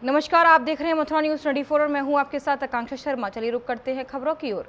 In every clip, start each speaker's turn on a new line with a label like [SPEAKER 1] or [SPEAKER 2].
[SPEAKER 1] नमस्कार, आप देख रहे हैं मथुरा न्यूज़ 24 और मैं हूं आपके साथ आकांक्षा शर्मा। चलिए रुक करते हैं खबरों की ओर।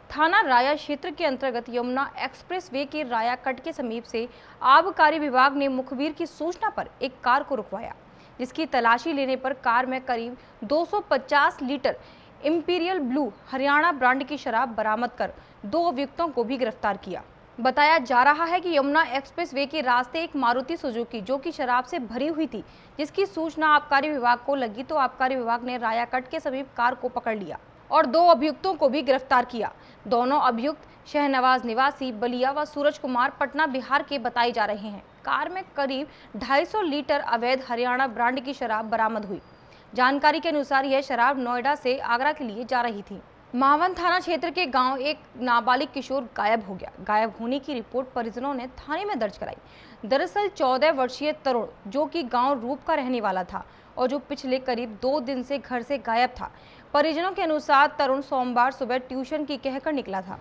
[SPEAKER 1] थाना राया क्षेत्र के अंतर्गत यमुना एक्सप्रेस वे के राया कट के समीप से आबकारी विभाग ने मुखबिर की सूचना पर एक कार को रुकवाया, जिसकी तलाशी लेने पर कार में करीब 250 litre imperial blue Haryana brand की शराब बरामद कर 2 अभियुक्तों को भी गिरफ्तार किया। बताया जा रहा है कि यमुना एक्सप्रेस वे के रास्ते एक मारुति सुजुकी जो कि शराब से भरी हुई थी, जिसकी सूचना आबकारी विभाग को लगी तो आबकारी विभाग ने राया कट के समीप कार को पकड़ लिया और 2 अभियुक्तों को भी गिरफ्तार किया। दोनों अभियुक्त शहनवाज निवासी बलिया व सूरज कुमार पटना बिहार के बताए जा रहे हैं। कार में करीब 250 लीटर अवैध हरियाणा ब्रांड की शराब बरामद हुई। जानकारी के अनुसार यह शराब नोएडा से आगरा के लिए जा रही थी। महावन थाना क्षेत्र के गांव एक नाबालिग किशोर गायब हो गया। गायब होने की रिपोर्ट परिजनों ने थाने में दर्ज कराई। दरअसल 14 वर्षीय तरुण, जो कि गांव रूप का रहने वाला था और जो पिछले करीब 2 दिन से घर से गायब था। परिजनों के अनुसार तरुण सोमवार सुबह ट्यूशन की कहकर निकला था,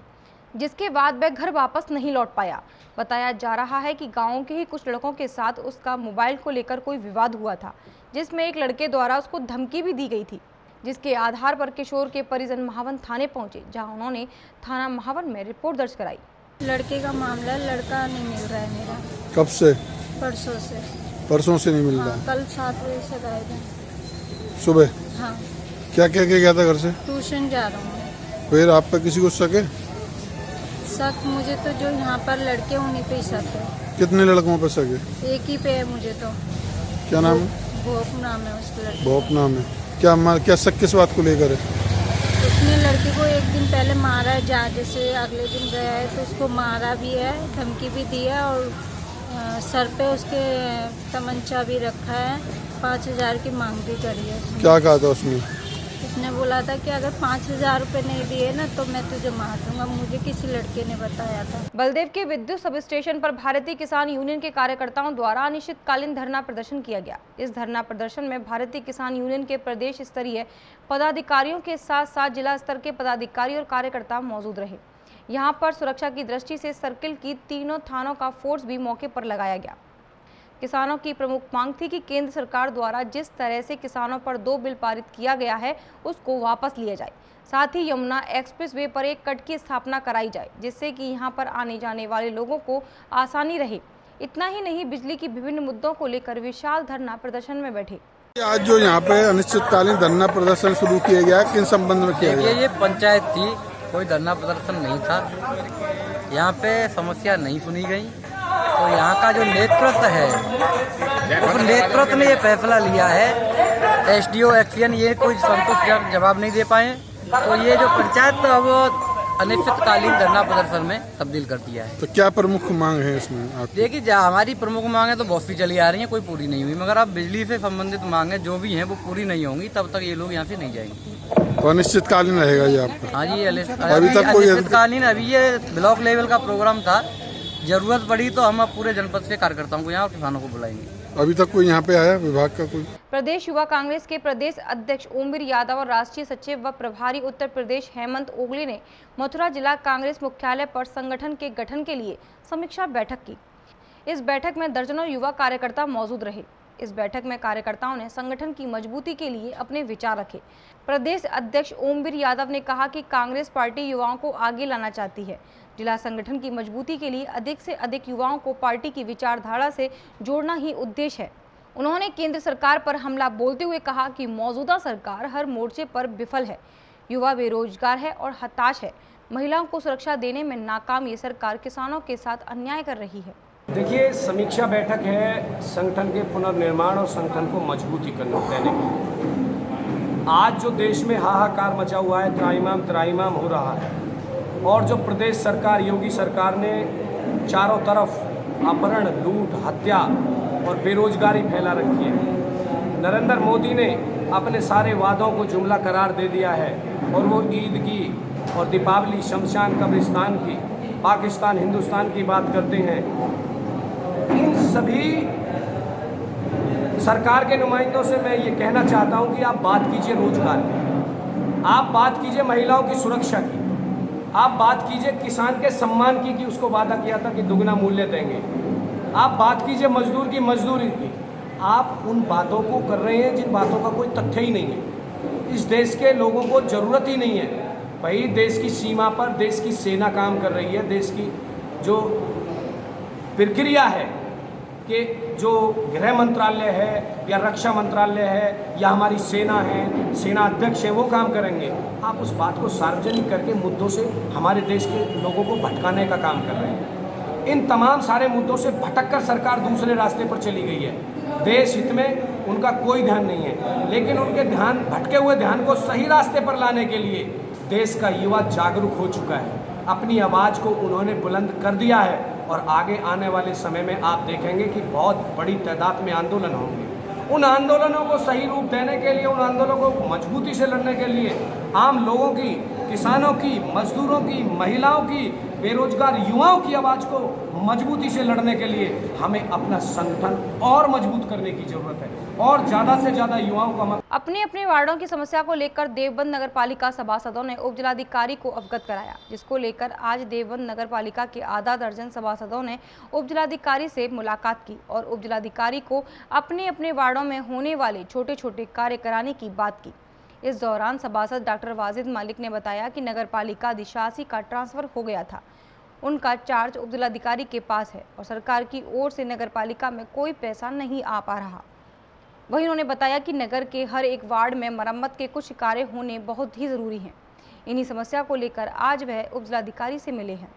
[SPEAKER 1] जिसके बाद वह घर वापस नहीं लौट पाया। बताया जा रहा है कि गाँव के ही कुछ लड़कों के साथ उसका मोबाइल को लेकर कोई विवाद हुआ था, जिसमें एक लड़के द्वारा उसको धमकी भी दी गई थी, जिसके आधार पर किशोर के परिजन महावन थाने पहुंचे, जहां उन्होंने थाना महावन में रिपोर्ट दर्ज कराई।
[SPEAKER 2] लड़के का मामला है, लड़का नहीं मिल रहा है मेरा।
[SPEAKER 3] कब से?
[SPEAKER 2] परसों से।
[SPEAKER 3] परसों से नहीं मिल रहा?
[SPEAKER 2] हाँ, कल 7 बजे से गायब है।
[SPEAKER 3] सुबह?
[SPEAKER 2] हाँ।
[SPEAKER 3] क्या कह के गया था घर से?
[SPEAKER 2] ट्यूशन जा रहा हूँ।
[SPEAKER 3] फिर आप पे किसी को शक है?
[SPEAKER 2] शक मुझे तो जो यहाँ पर लड़के उन्हीं पे ही शक है।
[SPEAKER 3] कितने लड़कों पे शक है?
[SPEAKER 2] एक ही पे है मुझे तो।
[SPEAKER 3] क्या नाम है?
[SPEAKER 2] भोप नाम है उसके लड़के।
[SPEAKER 3] भोप नाम है। क्या शक किस बात को लेकर है?
[SPEAKER 2] उसने लड़के को एक दिन पहले मारा है, जहाँ जैसे अगले दिन गया है तो उसको मारा भी है, धमकी भी दी है और सर पे उसके तमंचा भी रखा है। 5000 की मांग भी करी है।
[SPEAKER 3] क्या कहा था उसने?
[SPEAKER 2] उसने बोला था कि अगर 5000 रुपये नहीं दिए ना तो मैं तुझे मार दूंगा। मुझे किसी लड़के ने बताया था।
[SPEAKER 1] बलदेव के विद्युत सब स्टेशन पर भारतीय किसान यूनियन के कार्यकर्ताओं द्वारा अनिश्चितकालीन धरना प्रदर्शन किया गया। इस धरना प्रदर्शन में भारतीय किसान यूनियन के प्रदेश स्तरीय पदाधिकारियों के साथ साथ जिला स्तर के पदाधिकारी और कार्यकर्ता मौजूद रहे। यहाँ पर सुरक्षा की दृष्टि से सर्किल की 3 थानों का फोर्स भी मौके पर लगाया गया। किसानों की प्रमुख मांग थी कि केंद्र सरकार द्वारा जिस तरह से किसानों पर 2 बिल पारित किया गया है उसको वापस लिया जाए। साथ ही यमुना एक्सप्रेस वे पर एक कट की स्थापना कराई जाए, जिससे कि यहां पर आने जाने वाले लोगों को आसानी रहे। इतना ही नहीं, बिजली की विभिन्न मुद्दों को लेकर विशाल धरना प्रदर्शन में बैठे।
[SPEAKER 3] आज जो यहाँ पे अनिश्चितकालीन धरना प्रदर्शन शुरू किया गया, किन संबंध में किया गया?
[SPEAKER 4] ये पंचायत थी, कोई धरना प्रदर्शन नहीं था। यहाँ पे समस्या नहीं सुनी गई तो यहाँ का जो नेतृत्व है उस नेतृत्व ने ये फैसला लिया है। एसडीओ एक्शन ये कोई संतोषजनक जवाब नहीं दे पाए तो ये जो पंचायत वो अनिश्चितकालीन धरना प्रदर्शन में तब्दील कर दिया है।
[SPEAKER 3] तो क्या प्रमुख मांग है इसमें आपकी?
[SPEAKER 4] देखिए, हमारी प्रमुख मांगे तो बहुत सी चली आ रही हैं, कोई पूरी नहीं हुई, मगर अब बिजली से संबंधित मांगे जो भी हैं वो पूरी नहीं होंगी तब तक ये लोग यहाँ से नहीं जाएंगे।
[SPEAKER 3] तो अनिश्चितकालीन रहेगा ये आपका?
[SPEAKER 4] हाँ जी,
[SPEAKER 3] अभी तक कोई
[SPEAKER 4] अनिश्चितकालीन। अभी ये ब्लॉक लेवल का प्रोग्राम था, जरूरत पड़ी तो हम अब पूरे जनपद से कार्यकर्ताओं को यहाँ और किसानों को बुलाएंगे।
[SPEAKER 3] अभी तक कोई यहाँ पे आया विभाग का कोई?
[SPEAKER 1] प्रदेश युवा कांग्रेस के प्रदेश अध्यक्ष ओमवीर यादव और राष्ट्रीय सचिव व प्रभारी उत्तर प्रदेश हेमंत ओगले ने मथुरा जिला कांग्रेस मुख्यालय पर संगठन के गठन के लिए समीक्षा बैठक की। इस बैठक में दर्जनों युवा कार्यकर्ता मौजूद रहे। इस बैठक में कार्यकर्ताओं ने संगठन की मजबूती के लिए अपने विचार रखे। प्रदेश अध्यक्ष ओमवीर यादव ने कहा कि कांग्रेस पार्टी युवाओं को आगे लाना चाहती है। जिला संगठन की मजबूती के लिए अधिक से अधिक युवाओं को पार्टी की विचारधारा से जोड़ना ही उद्देश्य है। उन्होंने केंद्र सरकार पर हमला बोलते हुए कहा कि मौजूदा सरकार हर मोर्चे पर विफल है, युवा बेरोजगार है और हताश है। महिलाओं को सुरक्षा देने में नाकाम ये सरकार किसानों के साथ अन्याय कर रही है।
[SPEAKER 5] देखिए, समीक्षा बैठक है संगठन के पुनर्निर्माण और संगठन को मजबूती करने देने के लिए। आज जो देश में हाहाकार मचा हुआ है, त्राहिमाम हो रहा है और जो प्रदेश सरकार, योगी सरकार ने चारों तरफ अपहरण, लूट, हत्या और बेरोजगारी फैला रखी है। नरेंद्र मोदी ने अपने सारे वादों को जुमला करार दे दिया है और वो ईद की और दीपावली, शमशान, कब्रिस्तान की, पाकिस्तान, हिंदुस्तान की बात करते हैं। इन सभी सरकार के नुमाइंदों से मैं ये कहना चाहता हूँ कि आप बात कीजिए रोजगार की, आप बात कीजिए महिलाओं की सुरक्षा की, आप बात कीजिए किसान के सम्मान की कि उसको वादा किया था कि दुगना मूल्य देंगे, आप बात कीजिए मजदूर की मजदूरी की, आप उन बातों को कर रहे हैं जिन बातों का कोई तथ्य ही नहीं है। इस देश के लोगों को ज़रूरत ही नहीं है। भाई देश की सीमा पर देश की सेना काम कर रही है। देश की जो प्रक्रिया है कि जो गृह मंत्रालय है या रक्षा मंत्रालय है या हमारी सेना है, सेना अध्यक्ष है, वो काम करेंगे। आप उस बात को सार्वजनिक करके मुद्दों से हमारे देश के लोगों को भटकाने का काम कर रहे हैं। इन तमाम सारे मुद्दों से भटक कर सरकार दूसरे रास्ते पर चली गई है। देश हित में उनका कोई ध्यान नहीं है, लेकिन उनके भटके हुए ध्यान को सही रास्ते पर लाने के लिए देश का युवा जागरूक हो चुका है। अपनी आवाज़ को उन्होंने बुलंद कर दिया है और आगे आने वाले समय में आप देखेंगे कि बहुत बड़ी तादाद में आंदोलन होंगे। उन आंदोलनों को सही रूप देने के लिए, उन आंदोलनों को मजबूती से लड़ने के लिए आम लोगों की, किसानों की, मजदूरों की, महिलाओं की, बेरोजगार युवाओं की आवाज़ को मजबूती से लड़ने के लिए हमें अपना संगठन और मजबूत करने की ज़रूरत है और ज़्यादा से ज़्यादा युवाओं को हम
[SPEAKER 1] अपने अपने वार्डों की समस्या को लेकर देवबंद नगर पालिका सभासदों ने उप जिलाधिकारी को अवगत कराया, जिसको लेकर आज देवबंद नगर पालिका के आधा दर्जन सभासदों ने उप जिलाधिकारी से मुलाकात की और उप जिलाधिकारी को अपने अपने वार्डों में होने वाले छोटे छोटे कार्य कराने की बात की। इस दौरान सभासद डॉक्टर वाजिद मालिक ने बताया कि नगर पालिका अधिशासी का ट्रांसफर हो गया था, उनका चार्ज उप जिलाधिकारी के पास है और सरकार की ओर से नगर पालिका में कोई पैसा नहीं आ पा रहा। वहीं उन्होंने बताया कि नगर के हर एक वार्ड में मरम्मत के कुछ कार्य होने बहुत ही ज़रूरी हैं। इन्हीं समस्या को लेकर आज वह उप जिलाधिकारी से मिले हैं।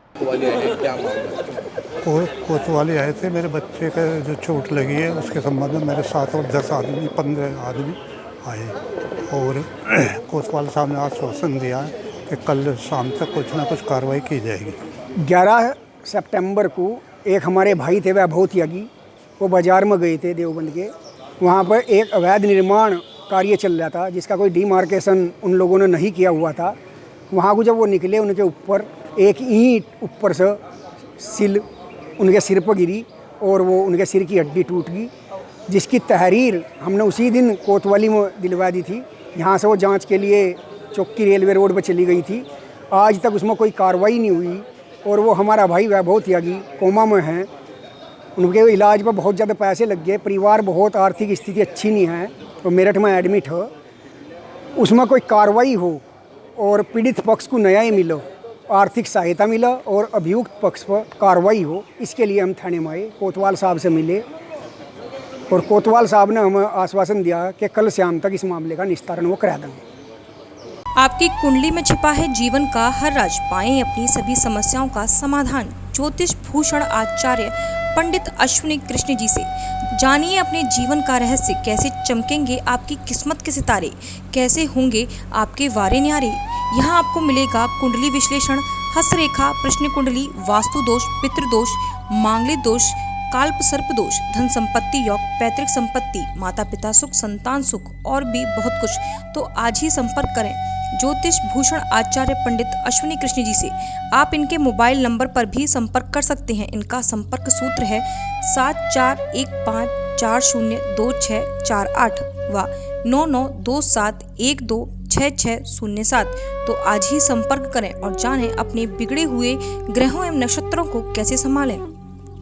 [SPEAKER 6] कोतवाली आए थे, मेरे बच्चे का जो चोट लगी है उसके संबंध में मेरे साथ और 10 आदमी 15 आदमी आए और कोतवाल साहब ने आश्वासन दिया है कि कल शाम तक कुछ ना कुछ कार्रवाई की जाएगी।
[SPEAKER 7] 11 सितंबर को एक हमारे भाई थे वैभव त्यागी, वो बाज़ार में गए थे देवबंद के। वहाँ पर एक अवैध निर्माण कार्य चल रहा था जिसका कोई डिमार्केशन उन लोगों ने नहीं किया हुआ था। वहाँ को जब वो निकले, उनके ऊपर एक ईंट ऊपर से सिल उनके सिर पर गिरी और वो उनके सिर की हड्डी टूट गई, जिसकी तहरीर हमने उसी दिन कोतवाली में दिलवा दी थी। यहाँ से वो जांच के लिए चौकी रेलवे रोड पर चली गई थी। आज तक उसमें कोई कार्रवाई नहीं हुई और वो हमारा भाई वैभव त्यागी कोमा में हैं। उनके इलाज पर बहुत ज़्यादा पैसे लग गए। परिवार बहुत आर्थिक स्थिति अच्छी नहीं है, वो मेरठ में एडमिट हो। उसमें कोई कार्रवाई हो और पीड़ित पक्ष को न्याय मिलो, आर्थिक सहायता मिला और अभियुक्त पक्ष पर कार्रवाई हो, इसके लिए हम थाने में आए। कोतवाल साहब से मिले और कोतवाल साहब ने हमें आश्वासन दिया कि कल शाम तक इस मामले का निस्तारण वो करा देंगे।
[SPEAKER 1] आपकी कुंडली में छिपा है जीवन का हर राज, पाएं अपनी सभी समस्याओं का समाधान ज्योतिष भूषण आचार्य पंडित अश्विनी कृष्ण जी से। जानिए अपने जीवन का रहस्य, कैसे चमकेंगे आपकी किस्मत के सितारे, कैसे होंगे आपके वारे न्यारे। यहाँ आपको मिलेगा कुंडली विश्लेषण, हस्तरेखा, प्रश्न कुंडली, वास्तु दोष, पितृदोष, मांगलिक दोष, काल्प सर्प दोष, धन संपत्ति योग, पैतृक संपत्ति, माता पिता सुख, संतान सुख और भी बहुत कुछ। तो आज ही संपर्क करें ज्योतिष भूषण आचार्य पंडित अश्विनी कृष्ण जी से। आप इनके मोबाइल नंबर पर भी संपर्क कर सकते हैं। इनका संपर्क सूत्र है 7415402648 व 9927126607। तो आज ही संपर्क करें और जानें अपने बिगड़े हुए ग्रहों एवं नक्षत्रों को कैसे संभालें।